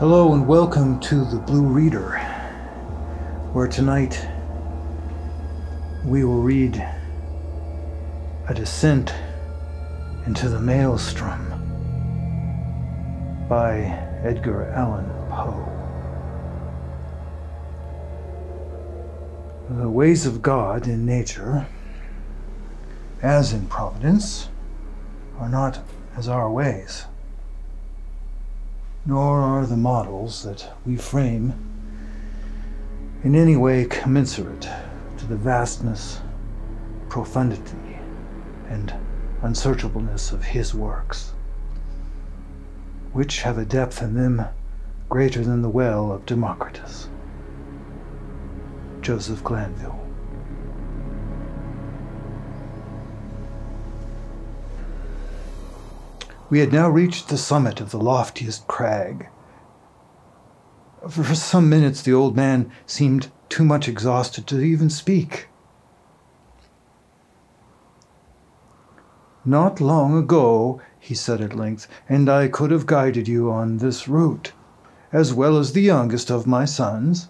Hello and welcome to the Blue Reader, where tonight we will read A Descent into the Maelström by Edgar Allan Poe. The ways of God in nature, as in providence, are not as our ways, nor are the models that we frame in any way commensurate to the vastness, profundity, and unsearchableness of his works, which have a depth in them greater than the well of Democritus. Joseph Glanville. We had now reached the summit of the loftiest crag. For some minutes the old man seemed too much exhausted to even speak. "Not long ago," he said at length, "and I could have guided you on this route, as well as the youngest of my sons.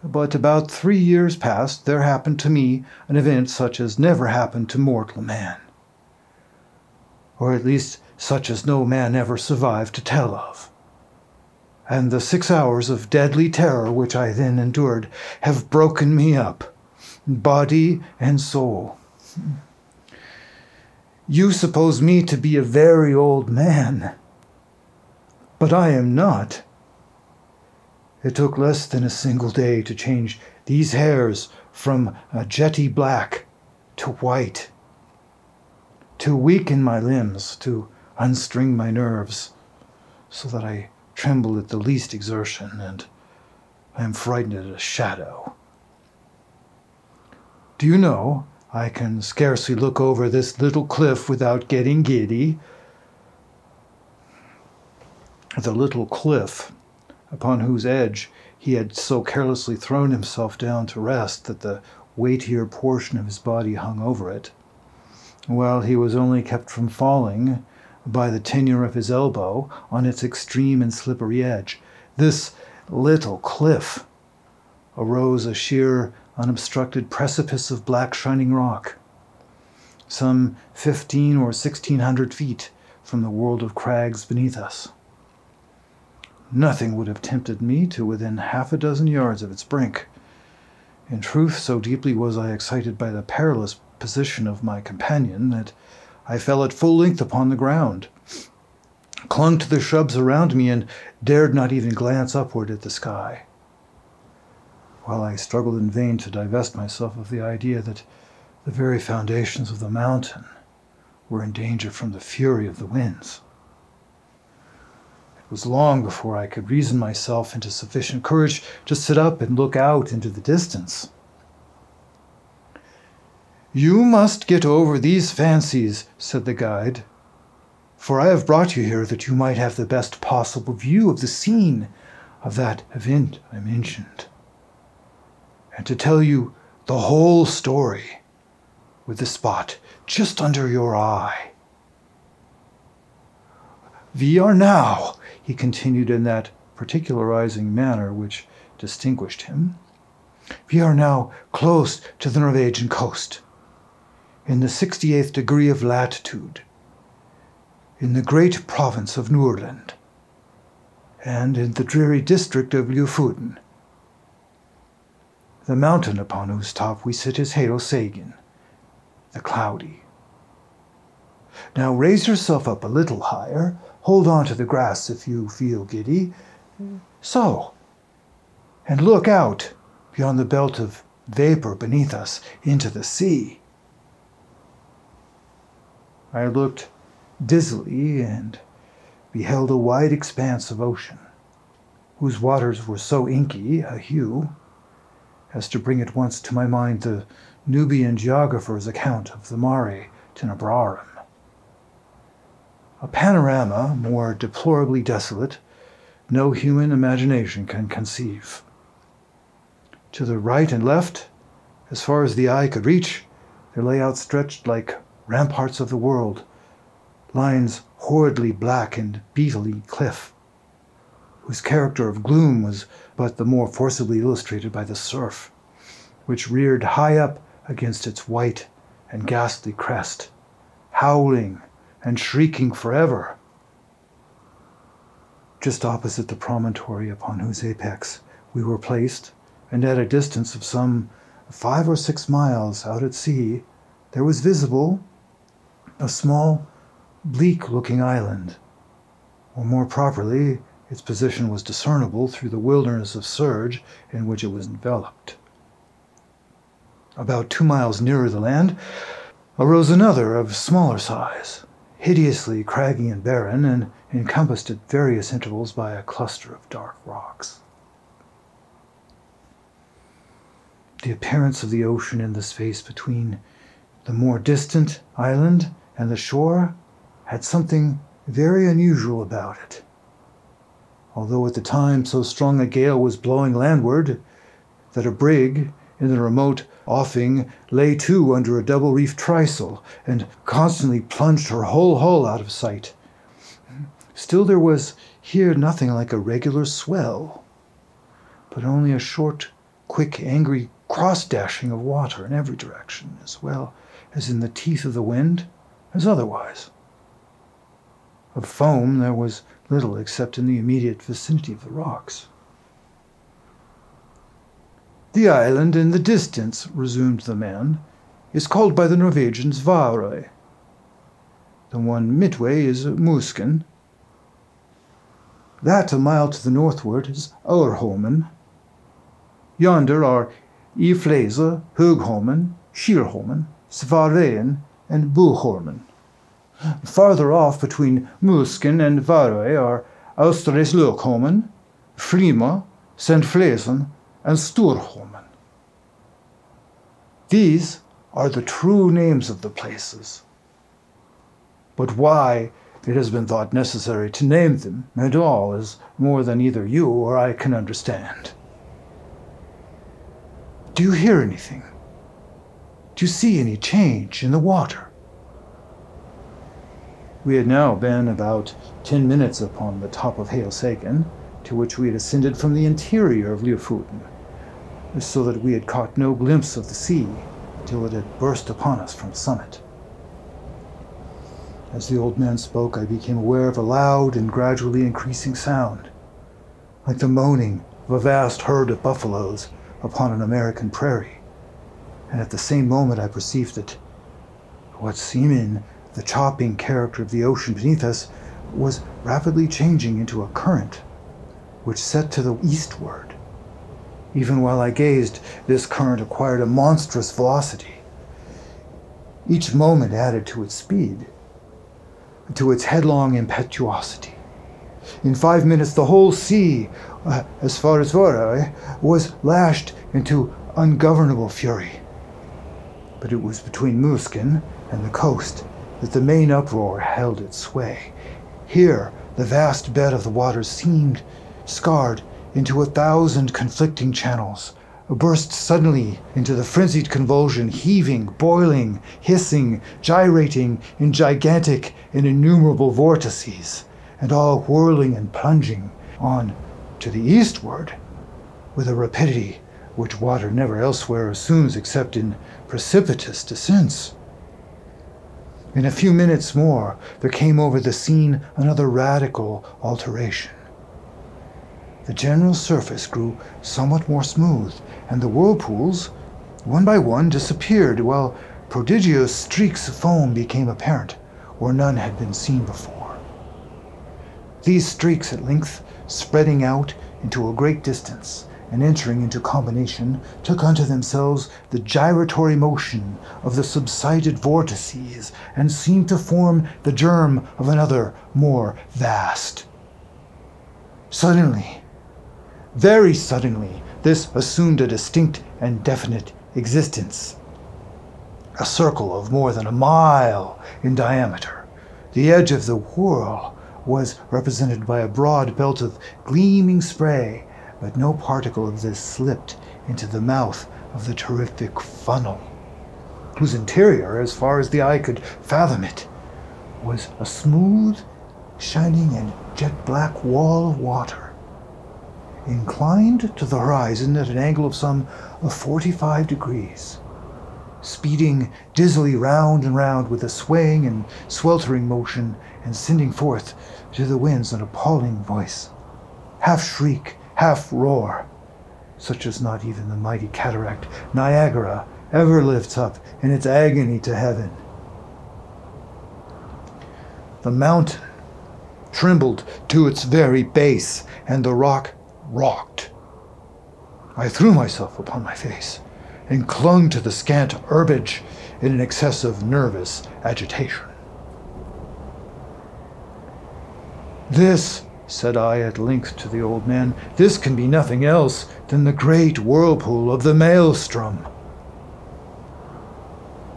But about 3 years past there happened to me an event such as never happened to mortal man, or at least such as no man ever survived to tell of. And the 6 hours of deadly terror which I then endured have broken me up, body and soul. You suppose me to be a very old man, but I am not. It took less than a single day to change these hairs from a jetty black to white, to weaken my limbs, to unstring my nerves, so that I tremble at the least exertion, and I am frightened at a shadow. Do you know, I can scarcely look over this little cliff without getting giddy." The little cliff, upon whose edge he had so carelessly thrown himself down to rest that the weightier portion of his body hung over it, while he was only kept from falling by the tenure of his elbow on its extreme and slippery edge. This little cliff arose a sheer, unobstructed precipice of black shining rock, some 15 or 1600 feet from the world of crags beneath us. Nothing would have tempted me to within half a dozen yards of its brink. In truth, so deeply was I excited by the perilous position of my companion that I fell at full length upon the ground, clung to the shrubs around me, and dared not even glance upward at the sky, while I struggled in vain to divest myself of the idea that the very foundations of the mountain were in danger from the fury of the winds. It was long before I could reason myself into sufficient courage to sit up and look out into the distance. "You must get over these fancies," said the guide, "for I have brought you here that you might have the best possible view of the scene of that event I mentioned, and to tell you the whole story with the spot just under your eye. We are now," he continued in that particularizing manner which distinguished him, "we are now close to the Norwegian coast, in the 68th degree of latitude, in the great province of Nordland, and in the dreary district of Lofoten. The mountain upon whose top we sit is Sagen, the Cloudy. Now raise yourself up a little higher, hold on to the grass if you feel giddy, so, and look out beyond the belt of vapor beneath us into the sea." I looked dizzily and beheld a wide expanse of ocean, whose waters were so inky a hue as to bring at once to my mind the Nubian geographer's account of the Mare Tenebrarum. A panorama more deplorably desolate no human imagination can conceive. To the right and left, as far as the eye could reach, there lay outstretched like ramparts of the world, lines horridly black and beetly cliff, whose character of gloom was but the more forcibly illustrated by the surf, which reared high up against its white and ghastly crest, howling and shrieking forever. Just opposite the promontory upon whose apex we were placed, and at a distance of some 5 or 6 miles out at sea, there was visible a small, bleak-looking island, or more properly, its position was discernible through the wilderness of surge in which it was enveloped. About 2 miles nearer the land arose another of smaller size, hideously craggy and barren, and encompassed at various intervals by a cluster of dark rocks. The appearance of the ocean in the space between the more distant island and the shore had something very unusual about it. Although at the time so strong a gale was blowing landward that a brig in the remote offing lay to under a double-reefed trysail and constantly plunged her whole hull out of sight, still there was here nothing like a regular swell, but only a short, quick, angry cross-dashing of water in every direction, as well as in the teeth of the wind as otherwise. Of foam there was little except in the immediate vicinity of the rocks. "The island in the distance," resumed the man, "is called by the Norwegians Varøy. The one midway is Musken. That a mile to the northward is Aurholmen. Yonder are Iflese, Høgholmen, Skirholmen, Svarveien, and Buholmen. Farther off, between Musken and Varøy, are Australøkholmen, Frima, St. Flesen, and Storholmen. These are the true names of the places. But why it has been thought necessary to name them at all is more than either you or I can understand. Do you hear anything? Do you see any change in the water?" We had now been about 10 minutes upon the top of Heilsaken, to which we had ascended from the interior of Lofoten, so that we had caught no glimpse of the sea till it had burst upon us from the summit. As the old man spoke, I became aware of a loud and gradually increasing sound, like the moaning of a vast herd of buffaloes upon an American prairie, and at the same moment I perceived that what seemed the chopping character of the ocean beneath us was rapidly changing into a current which set to the eastward. Even while I gazed, this current acquired a monstrous velocity. Each moment added to its speed, to its headlong impetuosity. In 5 minutes, the whole sea, as far as Varøy, was lashed into ungovernable fury. But it was between Musken and the coast that the main uproar held its sway. Here, the vast bed of the waters seemed scarred into 1,000 conflicting channels, burst suddenly into the frenzied convulsion, heaving, boiling, hissing, gyrating in gigantic and innumerable vortices, and all whirling and plunging on to the eastward with a rapidity which water never elsewhere assumes except in precipitous descents. In a few minutes more, there came over the scene another radical alteration. The general surface grew somewhat more smooth, and the whirlpools, one by one, disappeared, while prodigious streaks of foam became apparent where none had been seen before. These streaks at length, spreading out into a great distance, and entering into combination, took unto themselves the gyratory motion of the subsided vortices, and seemed to form the germ of another more vast. Suddenly, very suddenly, this assumed a distinct and definite existence. A circle of more than a mile in diameter. The edge of the whirl was represented by a broad belt of gleaming spray, but no particle of this slipped into the mouth of the terrific funnel, whose interior, as far as the eye could fathom it, was a smooth, shining and jet-black wall of water, inclined to the horizon at an angle of some 45 degrees, speeding dizzily round and round with a swaying and sweltering motion, and sending forth to the winds an appalling voice, half shriek, half roar, such as not even the mighty cataract Niagara ever lifts up in its agony to heaven. The mountain trembled to its very base, and the rock rocked. I threw myself upon my face and clung to the scant herbage in an excess of nervous agitation. "This," said I at length to the old man, "this can be nothing else than the great whirlpool of the Maelström."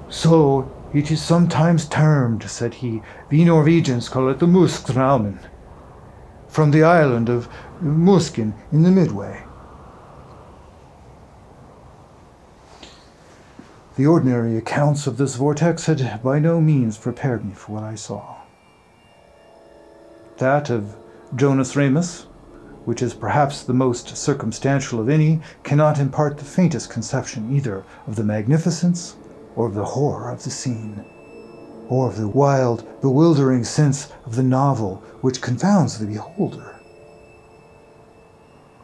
"So it is sometimes termed," said he. "We Norwegians call it the Maelström, from the island of Musken in the Midway." The ordinary accounts of this vortex had by no means prepared me for what I saw. That of Jonas Remus, which is perhaps the most circumstantial of any, cannot impart the faintest conception either of the magnificence or of the horror of the scene, or of the wild, bewildering sense of the novel which confounds the beholder.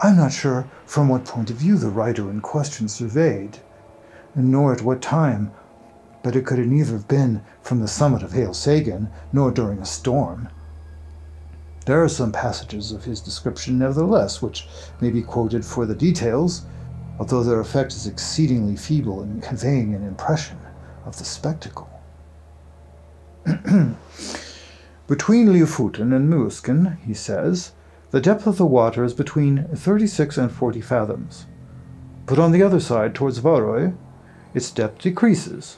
I am not sure from what point of view the writer in question surveyed, nor at what time, but it could neither have been from the summit of Helsagen, nor during a storm. There are some passages of his description, nevertheless, which may be quoted for the details, although their effect is exceedingly feeble in conveying an impression of the spectacle. "Between Lofoten and Musken," he says, "the depth of the water is between 36 and 40 fathoms. But on the other side, towards Varøy, its depth decreases,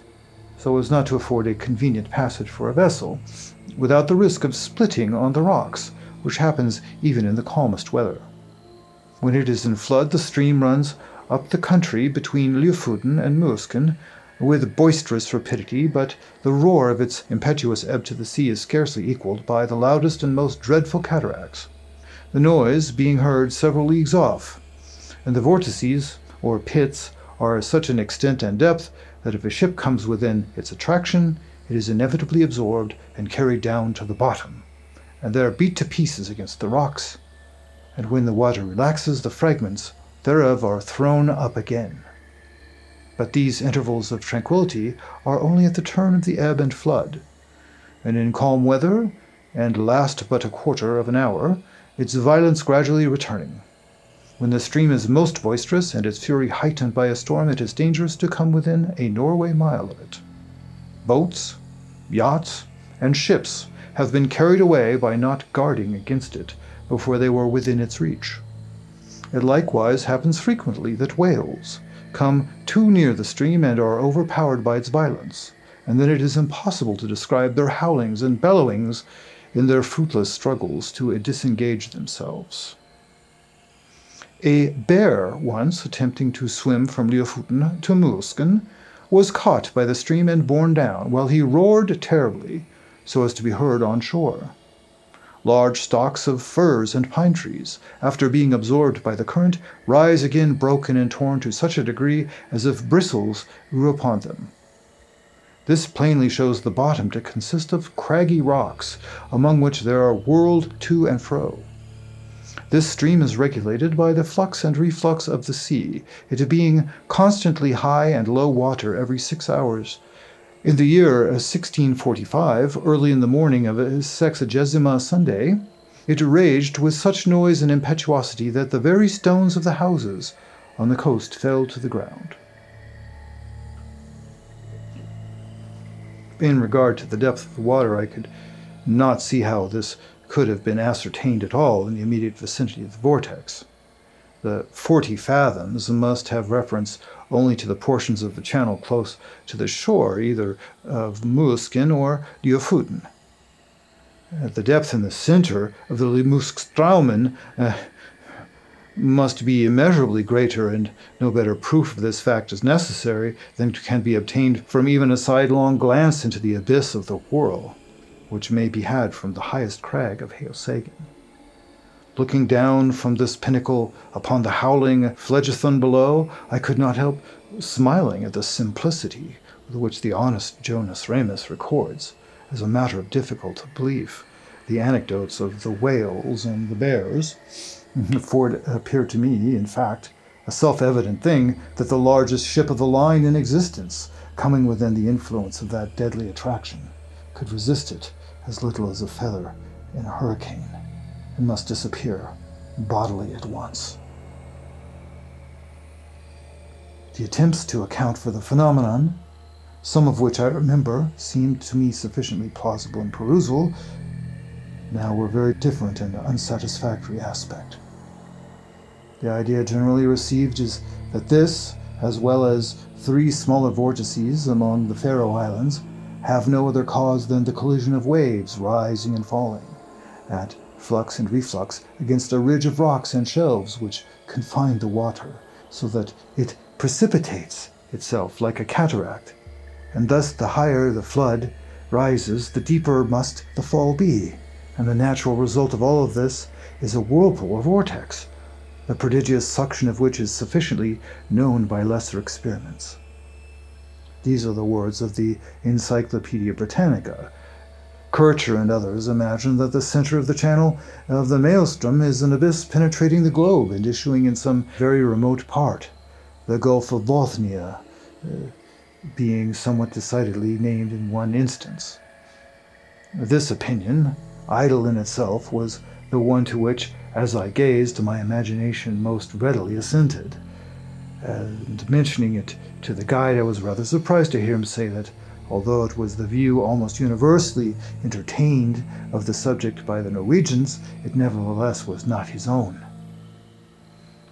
so as not to afford a convenient passage for a vessel, without the risk of splitting on the rocks, which happens even in the calmest weather. When it is in flood, the stream runs up the country between Lofoten and Musken with boisterous rapidity, but the roar of its impetuous ebb to the sea is scarcely equaled by the loudest and most dreadful cataracts, the noise being heard several leagues off, and the vortices, or pits, are of such an extent and depth that if a ship comes within its attraction, it is inevitably absorbed and carried down to the bottom, and there beat to pieces against the rocks, and when the water relaxes, the fragments thereof are thrown up again. But these intervals of tranquillity are only at the turn of the ebb and flood, and in calm weather, and last but a quarter of an hour, its violence gradually returning. When the stream is most boisterous, and its fury heightened by a storm, it is dangerous to come within a Norway mile of it. Boats, yachts, and ships have been carried away by not guarding against it before they were within its reach. It likewise happens frequently that whales come too near the stream and are overpowered by its violence, and then it is impossible to describe their howlings and bellowings in their fruitless struggles to disengage themselves. A bear once, attempting to swim from Lofoten to Musken, was caught by the stream and borne down, while he roared terribly, so as to be heard on shore. Large stalks of firs and pine trees, after being absorbed by the current, rise again broken and torn to such a degree as if bristles grew upon them. This plainly shows the bottom to consist of craggy rocks, among which there are whirled to and fro. This stream is regulated by the flux and reflux of the sea, it being constantly high and low water every 6 hours. In the year 1645, early in the morning of a Sexagesima Sunday, it raged with such noise and impetuosity that the very stones of the houses on the coast fell to the ground. In regard to the depth of the water, I could not see how this could have been ascertained at all in the immediate vicinity of the vortex. The 40 fathoms must have reference only to the portions of the channel close to the shore, either of Musken or Lofoten. The depth in the center of the Maelström must be immeasurably greater, and no better proof of this fact is necessary than can be obtained from even a sidelong glance into the abyss of the whirl, which may be had from the highest crag of Helsagen. Looking down from this pinnacle upon the howling phlegethon below, I could not help smiling at the simplicity with which the honest Jonas Ramus records, as a matter of difficult belief, the anecdotes of the whales and the bears, for it appeared to me, in fact, a self-evident thing that the largest ship of the line in existence, coming within the influence of that deadly attraction, could resist it as little as a feather in a hurricane, and must disappear bodily at once. The attempts to account for the phenomenon, some of which I remember seemed to me sufficiently plausible in perusal, now were very different in unsatisfactory aspect. The idea generally received is that this, as well as 3 smaller vortices among the Faroe Islands, have no other cause than the collision of waves rising and falling, at flux and reflux against a ridge of rocks and shelves which confine the water, so that it precipitates itself like a cataract, and thus the higher the flood rises, the deeper must the fall be, and the natural result of all of this is a whirlpool or vortex, the prodigious suction of which is sufficiently known by lesser experiments. These are the words of the Encyclopedia Britannica. Kircher and others imagine that the center of the channel of the Maelström is an abyss penetrating the globe and issuing in some very remote part, the Gulf of Bothnia being somewhat decidedly named in one instance. This opinion, idle in itself, was the one to which, as I gazed, my imagination most readily assented. And mentioning it to the guide, I was rather surprised to hear him say that, although it was the view almost universally entertained of the subject by the Norwegians, it nevertheless was not his own.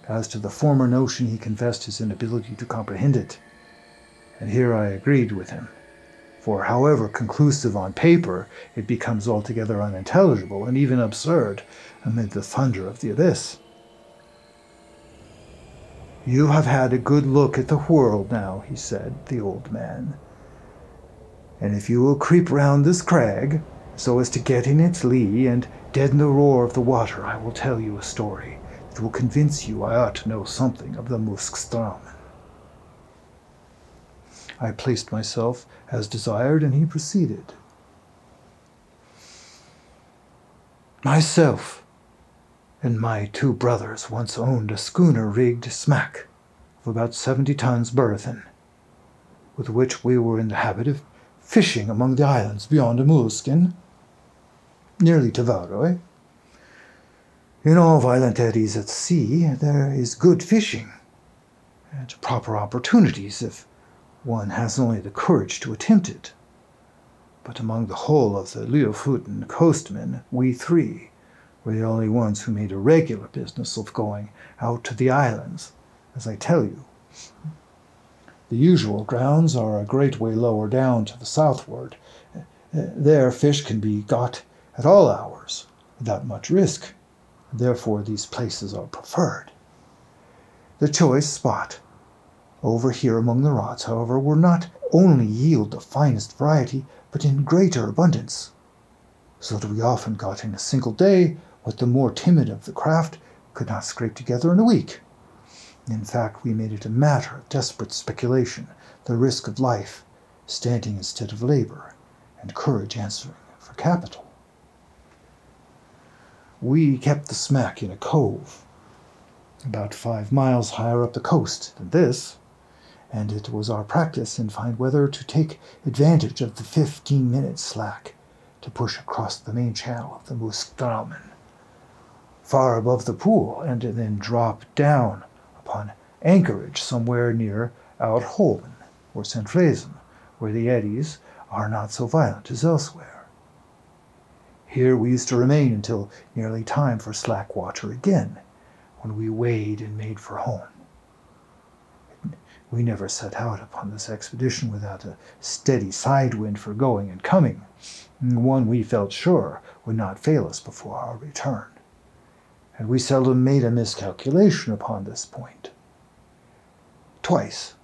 As to the former notion, he confessed his inability to comprehend it, and here I agreed with him. For however conclusive on paper, it becomes altogether unintelligible and even absurd amid the thunder of the abyss. "You have had a good look at the world now," he said, the old man. "And if you will creep round this crag, so as to get in its lee and deaden the roar of the water, I will tell you a story that will convince you I ought to know something of the Maelström." I placed myself as desired, and he proceeded. "Myself and my 2 brothers once owned a schooner rigged smack of about 70 tons burthen, with which we were in the habit of fishing among the islands beyond Muleskin, nearly to Varøy. In all violent eddies at sea, there is good fishing, and proper opportunities if one has only the courage to attempt it. But among the whole of the Lofoten coastmen, we 3 were the only ones who made a regular business of going out to the islands, as I tell you. The usual grounds are a great way lower down to the southward. There fish can be got at all hours, without much risk. Therefore these places are preferred. The choice spot over here among the rods, however, will not only yield the finest variety, but in greater abundance, so that we often got in a single day what the more timid of the craft could not scrape together in a week. In fact, we made it a matter of desperate speculation, the risk of life standing instead of labor, and courage answering for capital. We kept the smack in a cove, about 5 miles higher up the coast than this, and it was our practice in fine weather to take advantage of the 15-minute slack to push across the main channel of the Maelström, far above the pool, and then drop down upon anchorage somewhere near Outholmen or St. Fresen, where the eddies are not so violent as elsewhere. Here we used to remain until nearly time for slack water again, when we weighed and made for home. We never set out upon this expedition without a steady side wind for going and coming, one we felt sure would not fail us before our return, and we seldom made a miscalculation upon this point. Twice,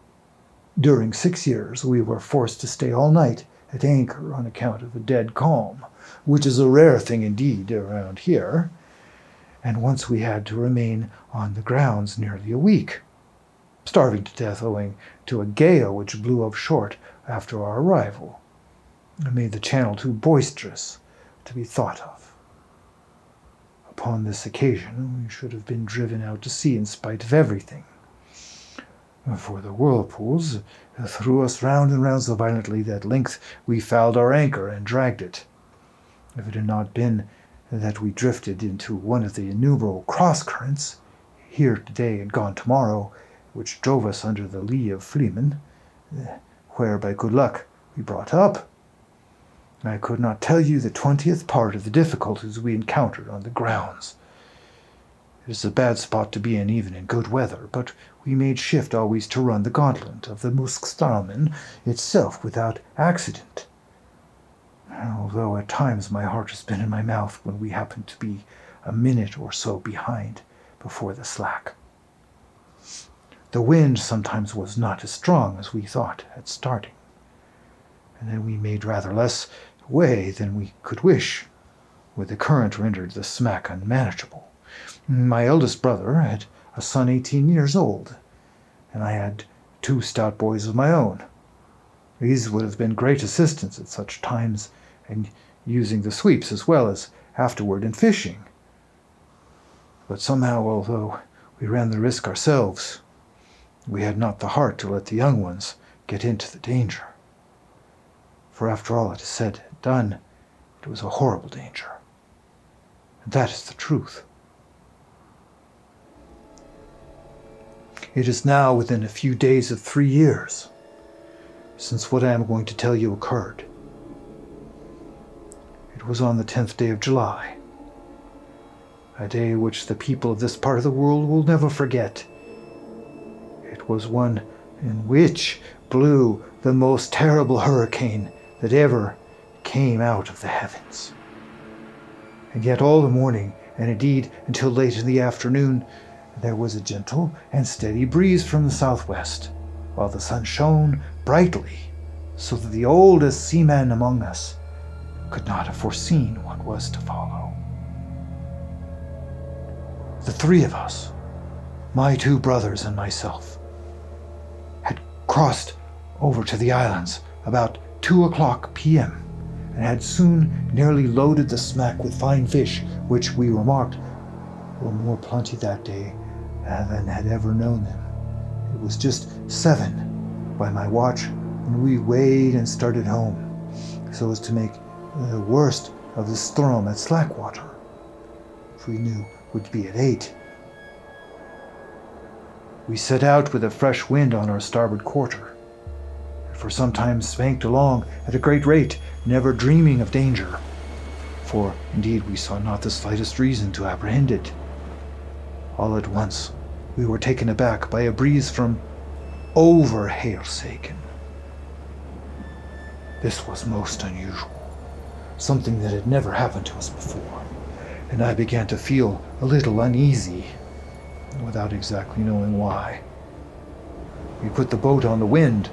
during 6 years, we were forced to stay all night at anchor on account of a dead calm, which is a rare thing indeed around here, and once we had to remain on the grounds nearly a week, starving to death owing to a gale which blew up short after our arrival and made the channel too boisterous to be thought of. Upon this occasion, we should have been driven out to sea in spite of everything, for the whirlpools threw us round and round so violently that at length we fouled our anchor and dragged it. If it had not been that we drifted into one of the innumerable cross-currents, here today and gone tomorrow, which drove us under the lee of Fleeman, where by good luck we brought up, I could not tell you the 20th part of the difficulties we encountered on the grounds. It is a bad spot to be in even in good weather, but we made shift always to run the gauntlet of the Maelström itself without accident, although at times my heart has been in my mouth when we happened to be a minute or so behind before the slack. The wind sometimes was not as strong as we thought at starting, and then we made rather less way than we could wish, where the current rendered the smack unmanageable. My eldest brother had a son 18 years old, and I had 2 stout boys of my own. These would have been great assistance at such times, and using the sweeps as well as afterward in fishing. But somehow, although we ran the risk ourselves, we had not the heart to let the young ones get into the danger. For after all it is said and done, it was a horrible danger. And that is the truth. It is now within a few days of 3 years since what I am going to tell you occurred. It was on the 10th day of July, a day which the people of this part of the world will never forget. It was one in which blew the most terrible hurricane that ever came out of the heavens. And yet all the morning, and indeed until late in the afternoon, there was a gentle and steady breeze from the southwest, while the sun shone brightly, so that the oldest seaman among us could not have foreseen what was to follow. The 3 of us, my 2 brothers and myself, had crossed over to the islands about 2:00 p.m. and had soon nearly loaded the smack with fine fish, which we remarked were more plenty that day than had ever known them. It was just 7 by my watch when we weighed and started home, so as to make the worst of the storm at slackwater, which we knew would be at 8. We set out with a fresh wind on our starboard quarter, and for some time spanked along at a great rate, never dreaming of danger, for indeed we saw not the slightest reason to apprehend it. All at once we were taken aback by a breeze from over Heelsaken. This was most unusual, something that had never happened to us before, and I began to feel a little uneasy, without exactly knowing why. We put the boat on the wind,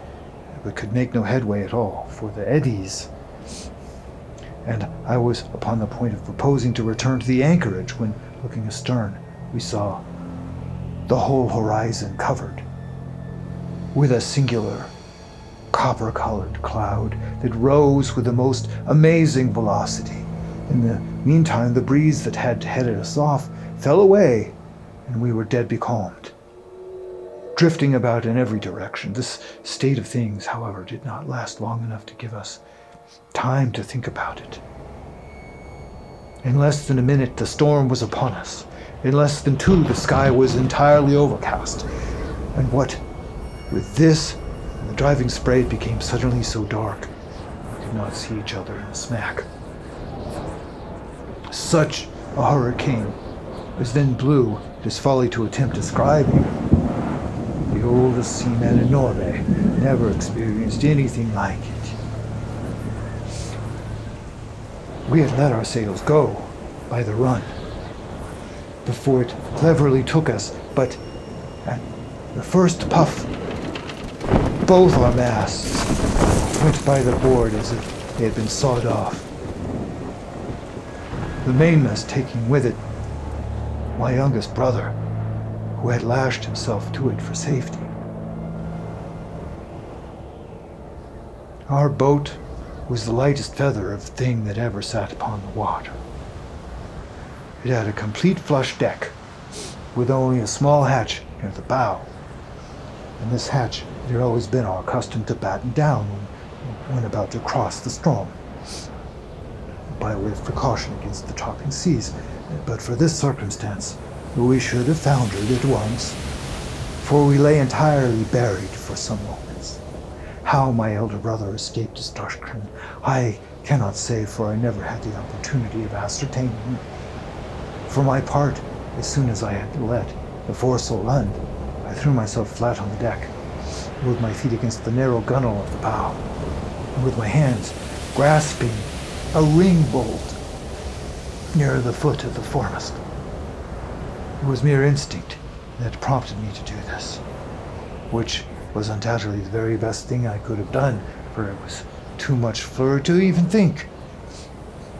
but could make no headway at all for the eddies, and I was upon the point of proposing to return to the anchorage when, looking astern, we saw the whole horizon covered with a singular copper-colored cloud that rose with the most amazing velocity. In the meantime, the breeze that had headed us off fell away, and we were dead becalmed, drifting about in every direction. This state of things, however, did not last long enough to give us time to think about it. In less than a minute, the storm was upon us. In less than 2, the sky was entirely overcast. And what with this and the driving spray, it became suddenly so dark we could not see each other in a smack. Such a hurricane as then blew, it is folly to attempt describing. The oldest seaman in Norway never experienced anything like it. We had let our sails go by the run before it cleverly took us, but at the first puff, both our masts went by the board as if they had been sawed off, the mainmast taking with it my youngest brother, who had lashed himself to it for safety. Our boat was the lightest feather of thing that ever sat upon the water. It had a complete flush deck, with only a small hatch near the bow. And this hatch it had always been our custom to batten down when about to cross the Ström, by way of precaution against the chopping seas. But for this circumstance, we should have foundered at once, for we lay entirely buried for some moments. How my elder brother escaped destruction, I cannot say, for I never had the opportunity of ascertaining. For my part, as soon as I had let the foresail run, I threw myself flat on the deck, with my feet against the narrow gunwale of the bow, and with my hands grasping a ring bolt near the foot of the foremast. It was mere instinct that prompted me to do this, which was undoubtedly the very best thing I could have done, for it was too much flurry to even think.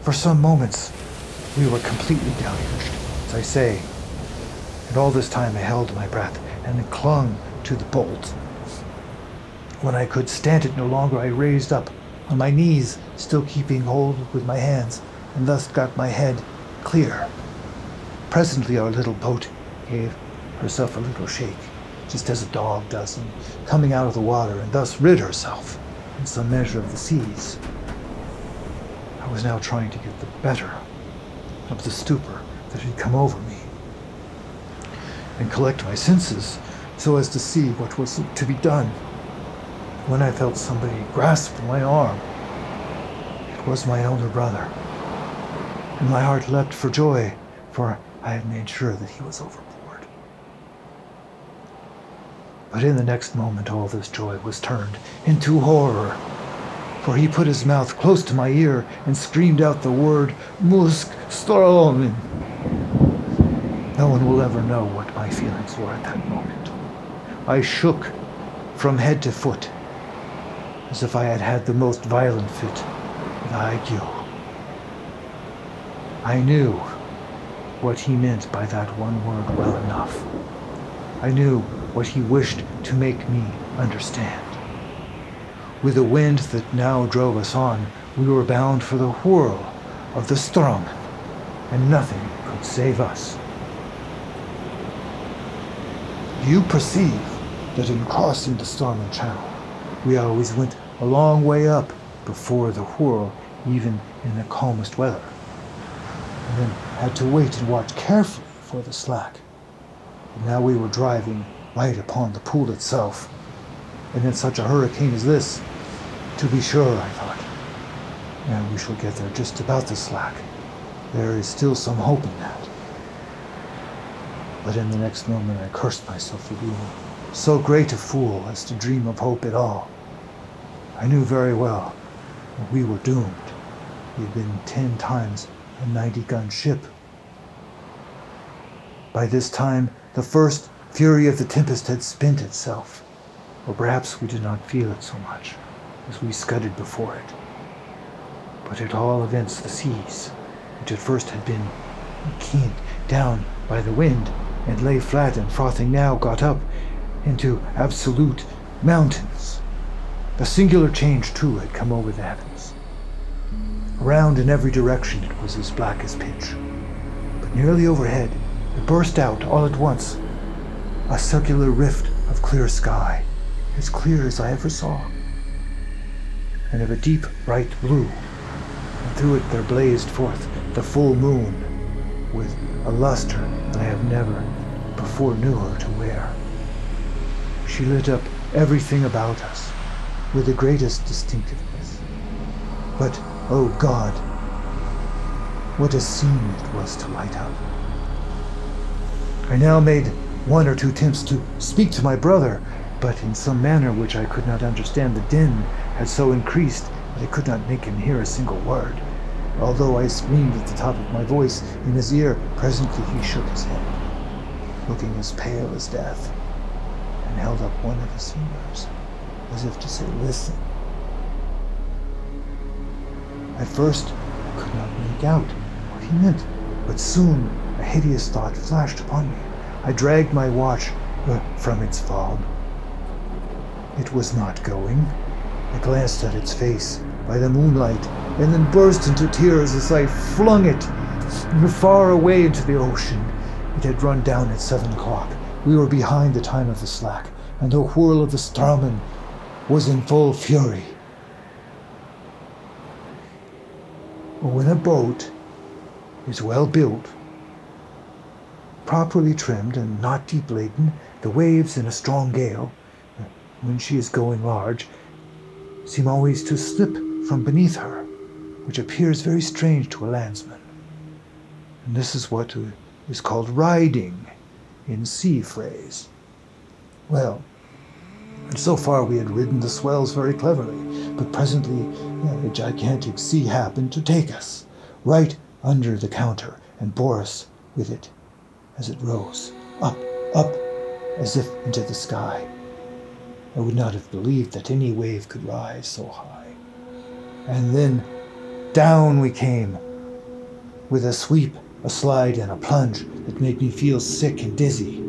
For some moments, we were completely deluged, as I say, and all this time I held my breath and clung to the bolt. When I could stand it no longer, I raised up on my knees, still keeping hold with my hands, and thus got my head clear. Presently our little boat gave herself a little shake, just as a dog does in coming out of the water, and thus rid herself in some measure of the seas. I was now trying to get the better of the stupor that had come over me, and collect my senses so as to see what was to be done, when I felt somebody grasp my arm. It was my elder brother, and my heart leapt for joy, for I had made sure that he was overboard. But in the next moment all this joy was turned into horror, for he put his mouth close to my ear and screamed out the word Maelström. No one will ever know what my feelings were at that moment. I shook from head to foot, as if I had had the most violent fit of ague. I knew what he meant by that one word well enough. I knew what he wished to make me understand. With the wind that now drove us on, we were bound for the whirl of the Ström, and nothing could save us. You perceive that in crossing the Ström Channel, we always went a long way up before the whirl, even in the calmest weather, and then had to wait and watch carefully for the slack. And now we were driving right upon the pool itself, and in such a hurricane as this, to be sure, I thought, and we shall get there just about the slack. There is still some hope in that. But in the next moment I cursed myself for being so great a fool as to dream of hope at all. I knew very well that we were doomed. We had been 10 times a 90-gun ship. By this time, the first fury of the tempest had spent itself, or perhaps we did not feel it so much, as we scudded before it. But at all events the seas, which at first had been keyed down by the wind and lay flat and frothing, now got up into absolute mountains. A singular change, too, had come over the heavens. Around in every direction it was as black as pitch, but nearly overhead it burst out all at once, a circular rift of clear sky, as clear as I ever saw, and of a deep bright blue, and through it there blazed forth the full moon with a luster that I have never before knew her to wear. She lit up everything about us with the greatest distinctiveness. But, oh God, what a scene it was to light up. I now made 1 or 2 attempts to speak to my brother, but in some manner which I could not understand. The din had so increased that I could not make him hear a single word. Although I screamed at the top of my voice in his ear, presently he shook his head, looking as pale as death, and held up one of his fingers, as if to say, "Listen." At first I could not make out what he meant, but soon A hideous thought flashed upon me. I dragged my watch from its fob. It was not going. I glanced at its face by the moonlight and then burst into tears as I flung it far away into the ocean. It had run down at 7 o'clock. We were behind the time of the slack, and the whirl of the Straumen was in full fury. When a boat is well built, properly trimmed and not deep laden, the waves in a strong gale, when she is going large, seem always to slip from beneath her, which appears very strange to a landsman. And this is what is called riding in sea phrase. Well, and so far we had ridden the swells very cleverly, but presently a gigantic sea happened to take us right under the counter and bore us with it as it rose, up, as if into the sky. I would not have believed that any wave could rise so high. And then down we came, with a sweep, a slide, and a plunge that made me feel sick and dizzy,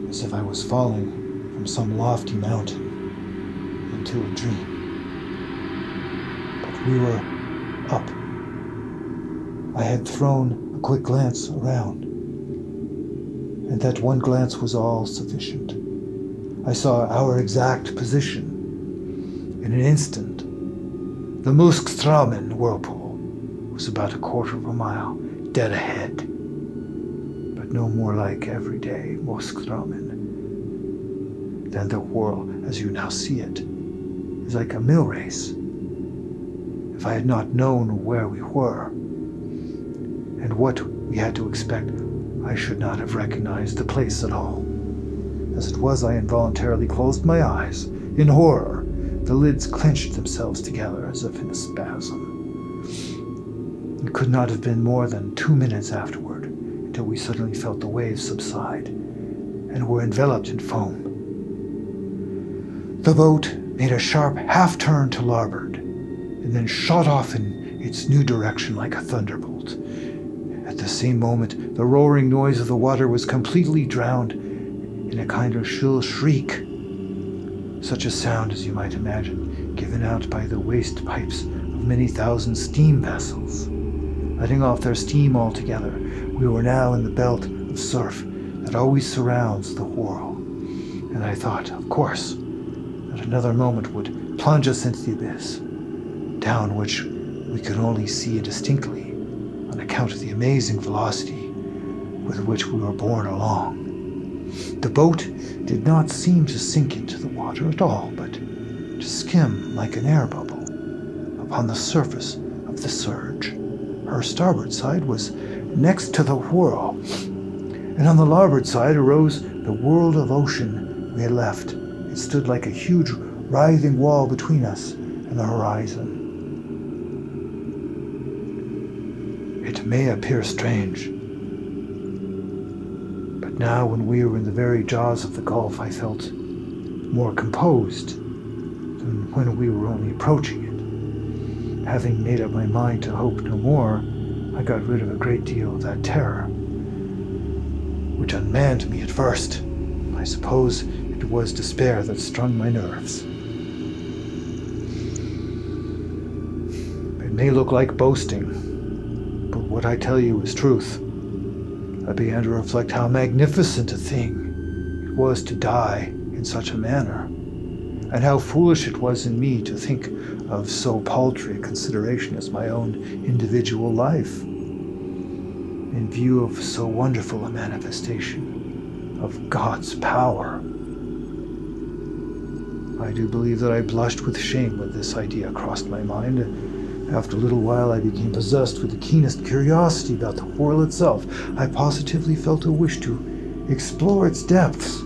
as if I was falling from some lofty mountain into a dream. But we were up. I had thrown a quick glance around, and that one glance was all sufficient. I saw our exact position. In an instant, the Maelström whirlpool was about a quarter of a mile dead ahead, but no more like everyday Maelström than the whirl as you now see it is like a mill race. If I had not known where we were and what we had to expect, I should not have recognized the place at all. As it was, I involuntarily closed my eyes. In horror, the lids clenched themselves together as if in a spasm. It could not have been more than 2 minutes afterward until we suddenly felt the waves subside and were enveloped in foam. The boat made a sharp half-turn to larboard and then shot off in its new direction like a thunderbolt. At the same moment, the roaring noise of the water was completely drowned in a kind of shrill shriek, such a sound as you might imagine given out by the waste pipes of many thousand steam vessels. Letting off their steam altogether, we were now in the belt of surf that always surrounds the whirl, and I thought, of course, that another moment would plunge us into the abyss, down which we could only see indistinctly on account of the amazing velocity with which we were borne along. The boat did not seem to sink into the water at all, but to skim like an air bubble upon the surface of the surge. Her starboard side was next to the whirl, and on the larboard side arose the world of ocean we had left. It stood like a huge writhing wall between us and the horizon. It may appear strange, but now when we were in the very jaws of the gulf, I felt more composed than when we were only approaching it. Having made up my mind to hope no more, I got rid of a great deal of that terror, which unmanned me at first. I suppose it was despair that strung my nerves. It may look like boasting, but what I tell you is truth. I began to reflect how magnificent a thing it was to die in such a manner, and how foolish it was in me to think of so paltry a consideration as my own individual life, in view of so wonderful a manifestation of God's power. I do believe that I blushed with shame when this idea crossed my mind. After a little while, I became possessed with the keenest curiosity about the whirl itself. I positively felt a wish to explore its depths,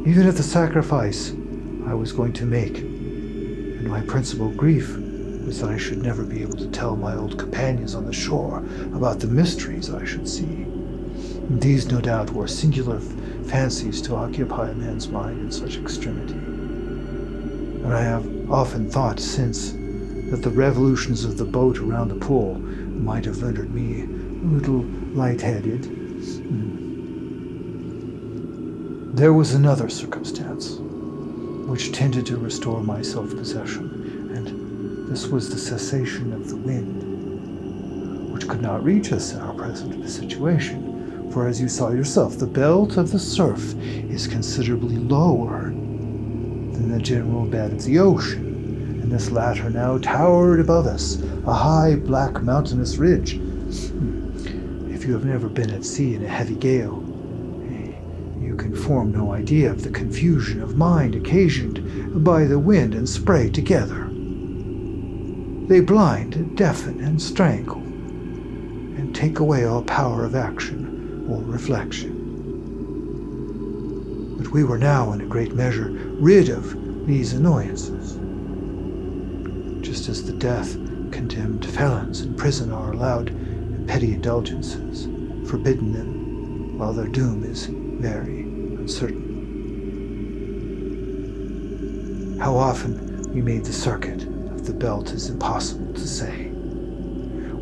even at the sacrifice I was going to make. And my principal grief was that I should never be able to tell my old companions on the shore about the mysteries I should see. And these, no doubt, were singular fancies to occupy a man's mind in such extremity. And I have often thought since that the revolutions of the boat around the pool might have rendered me a little lightheaded. There was another circumstance which tended to restore my self-possession, and this was the cessation of the wind, which could not reach us in our present situation, for as you saw yourself, the belt of the surf is considerably lower than the general bed of the ocean, and this latter now towered above us, a high black mountainous ridge. If you have never been at sea in a heavy gale, you can form no idea of the confusion of mind occasioned by the wind and spray together. They blind, deafen, and strangle, and take away all power of action or reflection. But we were now, in a great measure, rid of these annoyances, just as the death-condemned felons in prison are allowed petty indulgences, forbidden them while their doom is very uncertain. How often we made the circuit of the belt is impossible to say.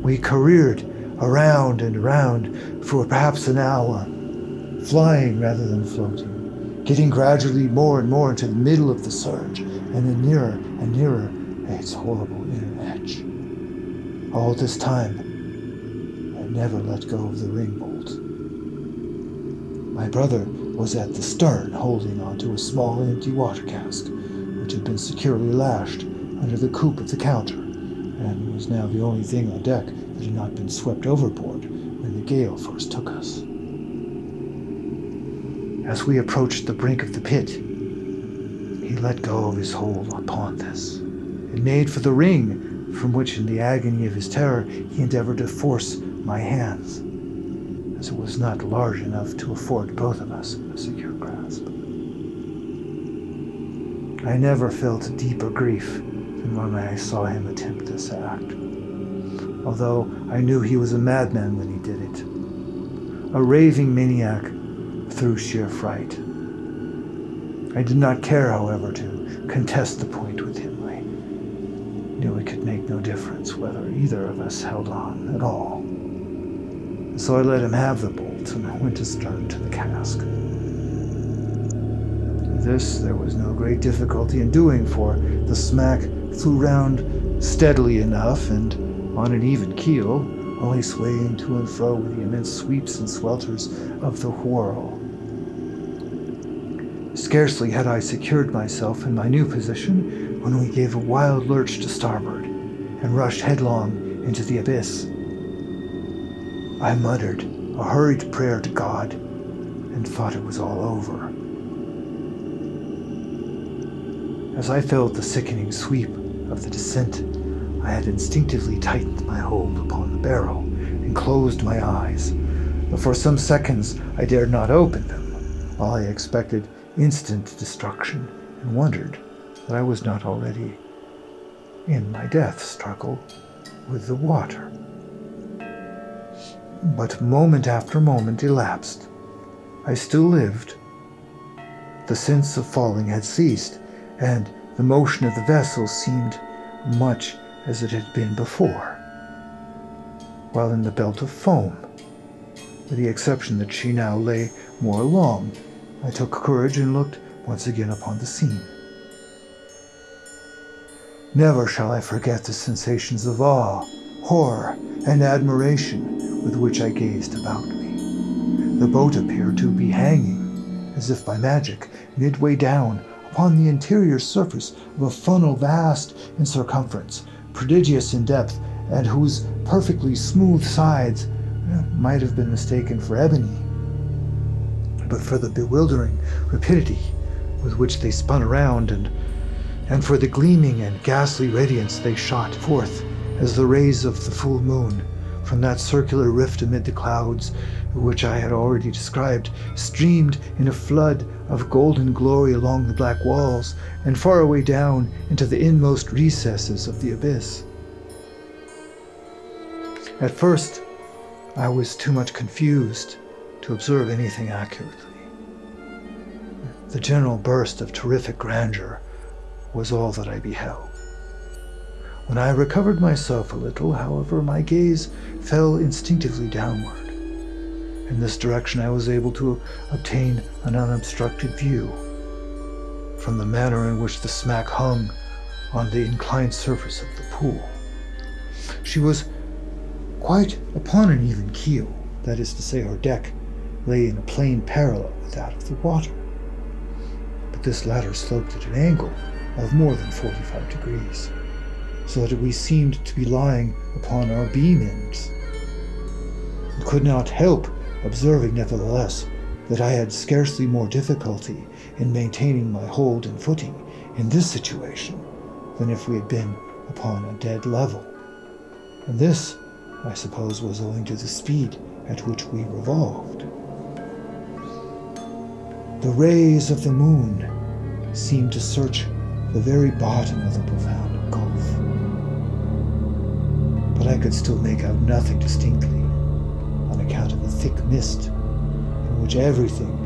We careered around and around for perhaps an hour, flying rather than floating, getting gradually more and more into the middle of the surge, and then nearer and nearer its horrible inner edge. All this time, I never let go of the ring bolt. My brother was at the stern, holding onto a small empty water cask, which had been securely lashed under the coop of the counter, and was now the only thing on deck that had not been swept overboard when the gale first took us. As we approached the brink of the pit, he let go of his hold upon this, and made for the ring, from which in the agony of his terror he endeavored to force my hands, as it was not large enough to afford both of us a secure grasp. I never felt deeper grief than when I saw him attempt this act, although I knew he was a madman when he did it, a raving maniac through sheer fright. I did not care, however, to contest the point with him. I knew it could make no difference whether either of us held on at all. So I let him have the bolt and went astern to the cask. This there was no great difficulty in doing, for the smack flew round steadily enough and on an even keel, only swaying to and fro with the immense sweeps and swelters of the whirl. Scarcely had I secured myself in my new position when we gave a wild lurch to starboard and rushed headlong into the abyss. I muttered a hurried prayer to God and thought it was all over. As I felt the sickening sweep of the descent, I had instinctively tightened my hold upon the barrel and closed my eyes, but for some seconds I dared not open them, while I expected instant destruction and wondered that I was not already in my death struggle with the water. But moment after moment elapsed. I still lived. The sense of falling had ceased, and the motion of the vessel seemed much as it had been before, while in the belt of foam, with the exception that she now lay more along, I took courage and looked once again upon the scene. Never shall I forget the sensations of awe, horror, and admiration with which I gazed about me. The boat appeared to be hanging, as if by magic, midway down upon the interior surface of a funnel vast in circumference, prodigious in depth, and whose perfectly smooth sides might have been mistaken for ebony, but for the bewildering rapidity with which they spun around, and for the gleaming and ghastly radiance they shot forth as the rays of the full moon from that circular rift amid the clouds, which I had already described, streamed in a flood of golden glory along the black walls and far away down into the inmost recesses of the abyss. At first, I was too much confused to observe anything accurately. The general burst of terrific grandeur was all that I beheld. When I recovered myself a little, however, my gaze fell instinctively downward. In this direction I was able to obtain an unobstructed view from the manner in which the smack hung on the inclined surface of the pool. She was quite upon an even keel, that is to say, her deck lay in a plane parallel with that of the water. But this latter sloped at an angle of more than 45 degrees, so that we seemed to be lying upon our beam ends. I could not help observing, nevertheless, that I had scarcely more difficulty in maintaining my hold and footing in this situation than if we had been upon a dead level. And this, I suppose, was owing to the speed at which we revolved. The rays of the moon seemed to search the very bottom of the profound gulf, but I could still make out nothing distinctly on account of a thick mist in which everything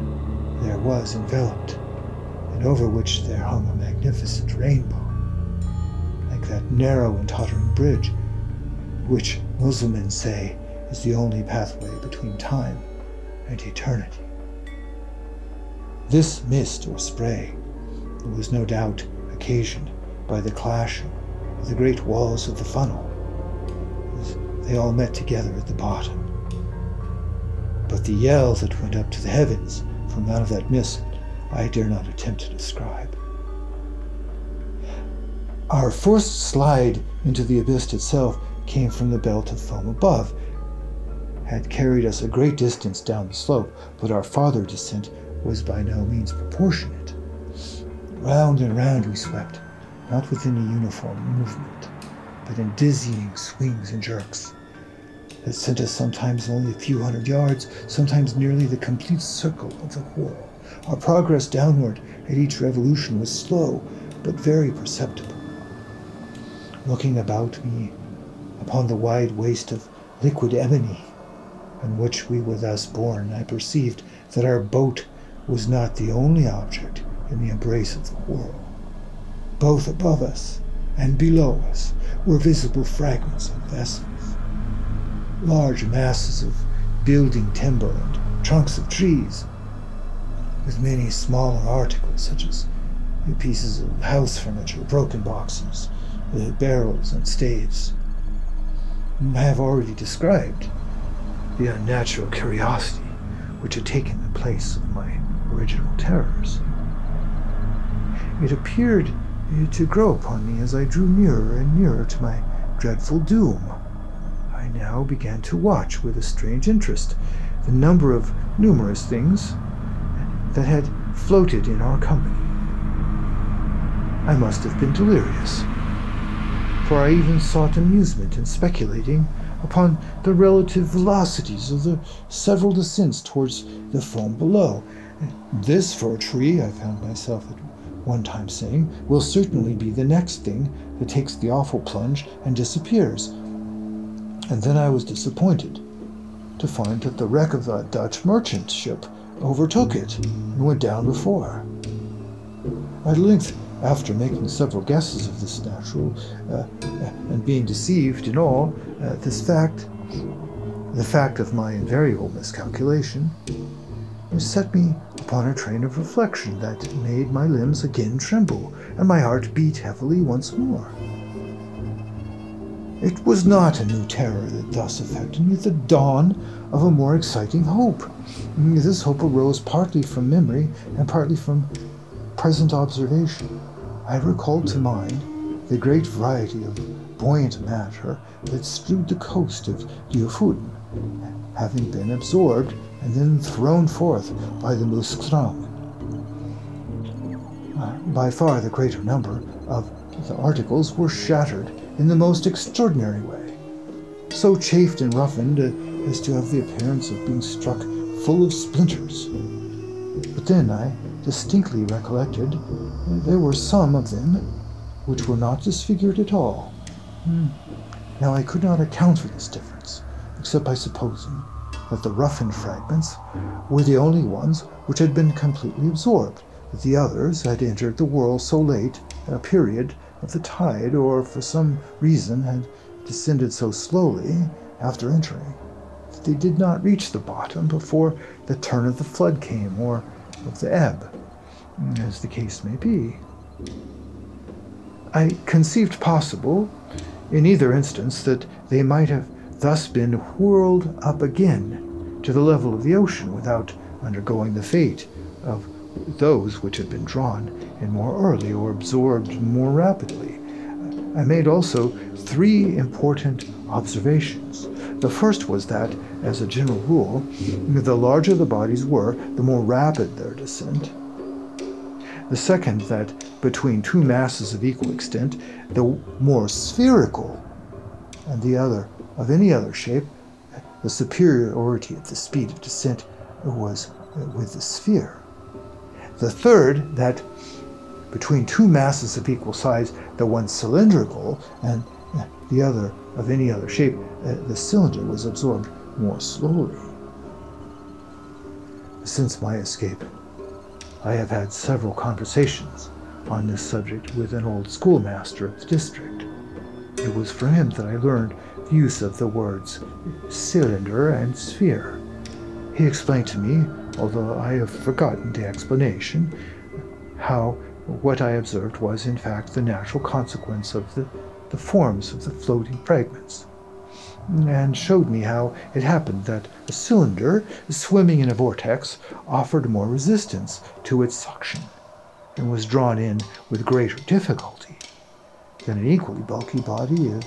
there was enveloped, and over which there hung a magnificent rainbow, like that narrow and tottering bridge which Muslims say is the only pathway between time and eternity. This mist or spray was no doubt occasioned by the clashing of the great walls of the funnel, as they all met together at the bottom. But the yell that went up to the heavens from out of that mist I dare not attempt to describe. Our first slide into the abyss itself came from the belt of foam above, had carried us a great distance down the slope, but our farther descent was by no means proportionate. Round and round we swept, not within a uniform movement, but in dizzying swings and jerks that sent us sometimes only a few hundred yards, sometimes nearly the complete circle of the whirl. Our progress downward at each revolution was slow, but very perceptible. Looking about me upon the wide waste of liquid ebony on which we were thus borne, I perceived that our boat was not the only object in the embrace of the whirl. Both above us and below us were visible fragments of vessels, large masses of building timber and trunks of trees, with many smaller articles such as pieces of house furniture, broken boxes, barrels and staves. I have already described the unnatural curiosity which had taken the place of my original terrors. It appeared to grow upon me as I drew nearer and nearer to my dreadful doom. I now began to watch with a strange interest the number of numerous things that had floated in our company. I must have been delirious, for I even sought amusement in speculating upon the relative velocities of the several descents towards the foam below. This fir tree, I found myself at one time saying, will certainly be the next thing that takes the awful plunge and disappears. And then I was disappointed to find that the wreck of the Dutch merchant ship overtook it and went down before. At length, after making several guesses of this natural and being deceived in all, the fact of my invariable miscalculation, set me upon a train of reflection that made my limbs again tremble and my heart beat heavily once more. It was not a new terror that thus affected me, the dawn of a more exciting hope. This hope arose partly from memory and partly from present observation. I recalled to mind the great variety of buoyant matter that strewed the coast of Lofoten, having been absorbed and then thrown forth by the Maelström. By far the greater number of the articles were shattered in the most extraordinary way, so chafed and roughened as to have the appearance of being struck full of splinters. But then I distinctly recollected there were some of them which were not disfigured at all. Now I could not account for this difference, except by supposing that the roughened fragments were the only ones which had been completely absorbed, that the others had entered the whirl so late a period of the tide, or for some reason had descended so slowly after entering that they did not reach the bottom before the turn of the flood came, or of the ebb, as the case may be. I conceived possible, in either instance, that they might have thus been whirled up again to the level of the ocean without undergoing the fate of those which had been drawn in more early or absorbed more rapidly. I made also 3 important observations. The first was that, as a general rule, the larger the bodies were, the more rapid their descent. The second, that between 2 masses of equal extent, the more spherical, and the other of any other shape, the superiority of the speed of descent was with the sphere. The third, that between 2 masses of equal size, the one cylindrical and the other of any other shape, the cylinder was absorbed more slowly. Since my escape, I have had several conversations on this subject with an old schoolmaster of the district. It was from him that I learned the use of the words cylinder and sphere. He explained to me, although I have forgotten the explanation, how what I observed was in fact the natural consequence of the forms of the floating fragments, and showed me how it happened that a cylinder swimming in a vortex offered more resistance to its suction and was drawn in with greater difficulty than an equally bulky body of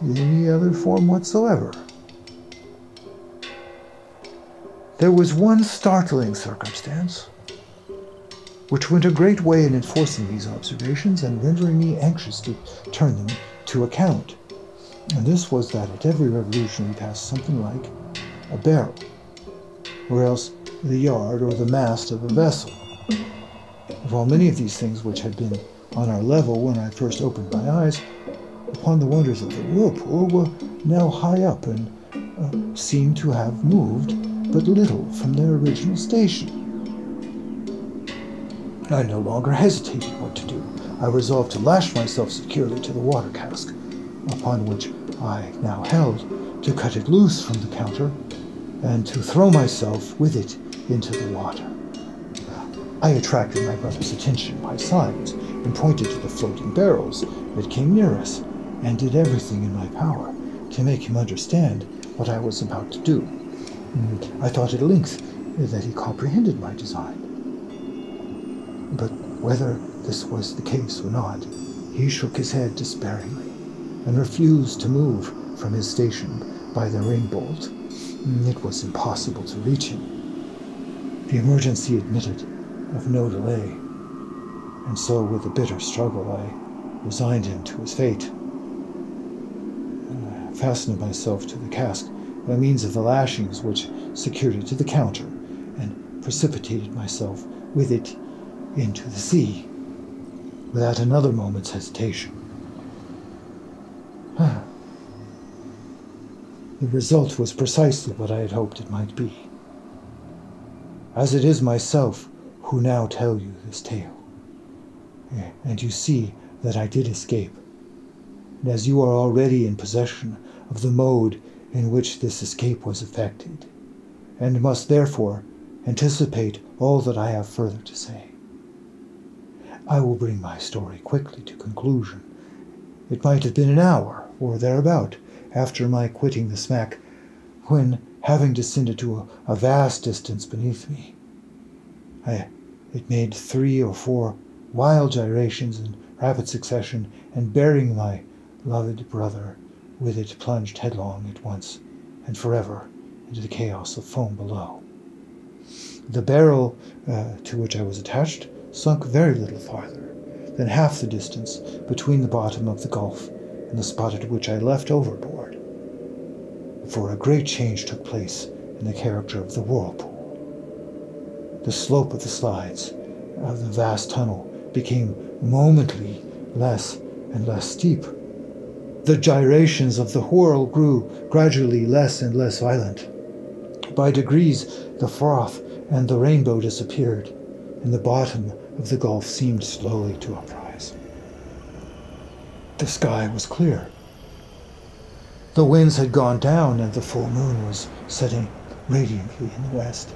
any other form whatsoever. There was one startling circumstance which went a great way in enforcing these observations and rendering me anxious to turn them to account. And this was that at every revolution we passed something like a barrel, or else the yard or the mast of a vessel. While many of these things which had been on our level when I first opened my eyes upon the wonders of the whirlpool were now high up and seemed to have moved but little from their original station. I no longer hesitated what to do. I resolved to lash myself securely to the water cask, upon which I now held, to cut it loose from the counter, and to throw myself with it into the water. I attracted my brother's attention by signs, and pointed to the floating barrels that came near us, and did everything in my power to make him understand what I was about to do. I thought at length that he comprehended my design. But whether this was the case or not, he shook his head despairingly, and refused to move from his station by the ring bolt. It was impossible to reach him. The emergency admitted of no delay, and so with a bitter struggle I resigned him to his fate. I fastened myself to the cask by means of the lashings which secured it to the counter, and precipitated myself with it into the sea, without another moment's hesitation. The result was precisely what I had hoped it might be. As it is myself who now tell you this tale, and you see that I did escape, and as you are already in possession of the mode in which this escape was effected, and must therefore anticipate all that I have further to say, I will bring my story quickly to conclusion. It might have been an hour, or thereabout, after my quitting the smack, when, having descended to a vast distance beneath me, it made 3 or 4 wild gyrations in rapid succession, and bearing my loved brother with it, plunged headlong at once and forever into the chaos of foam below. The barrel to which I was attached sunk very little farther than half the distance between the bottom of the gulf and the spot at which I left overboard, for a great change took place in the character of the whirlpool. The slope of the slides of the vast tunnel became momently less and less steep. The gyrations of the whirl grew gradually less and less violent. By degrees the froth and the rainbow disappeared, and the bottom of the gulf seemed slowly to uprise. The sky was clear. The winds had gone down and the full moon was setting radiantly in the west,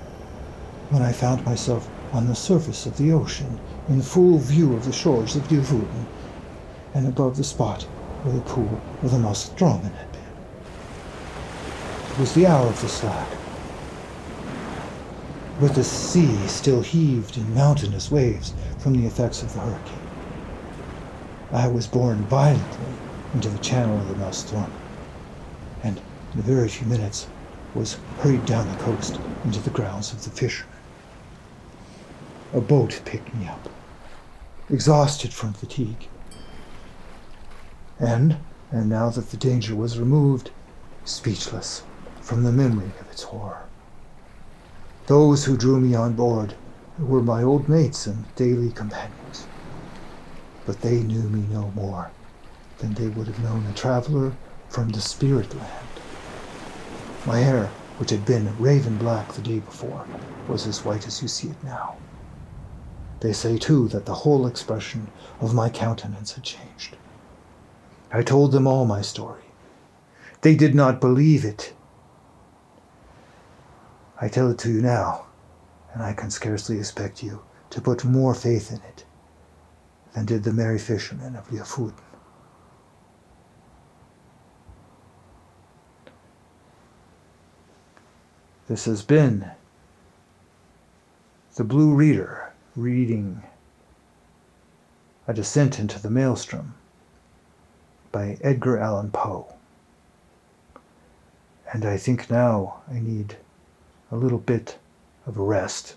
when I found myself on the surface of the ocean, in full view of the shores of Lofoten, and above the spot where the pool of the Maelström had been. It was the hour of the slack, but the sea still heaved in mountainous waves from the effects of the hurricane. I was borne violently into the channel of the Maelström, and in a very few minutes was hurried down the coast into the grounds of the fishermen. A boat picked me up, exhausted from fatigue, and now that the danger was removed, speechless from the memory of its horror. Those who drew me on board were my old mates and daily companions, but they knew me no more than they would have known a traveler from the spirit land. My hair, which had been raven black the day before, was as white as you see it now. They say, too, that the whole expression of my countenance had changed. I told them all my story. They did not believe it. I tell it to you now, and I can scarcely expect you to put more faith in it than did the merry fishermen of Lofoten. This has been the Blue Reader reading A Descent into the Maelström by Edgar Allan Poe. And I think now I need a little bit of a rest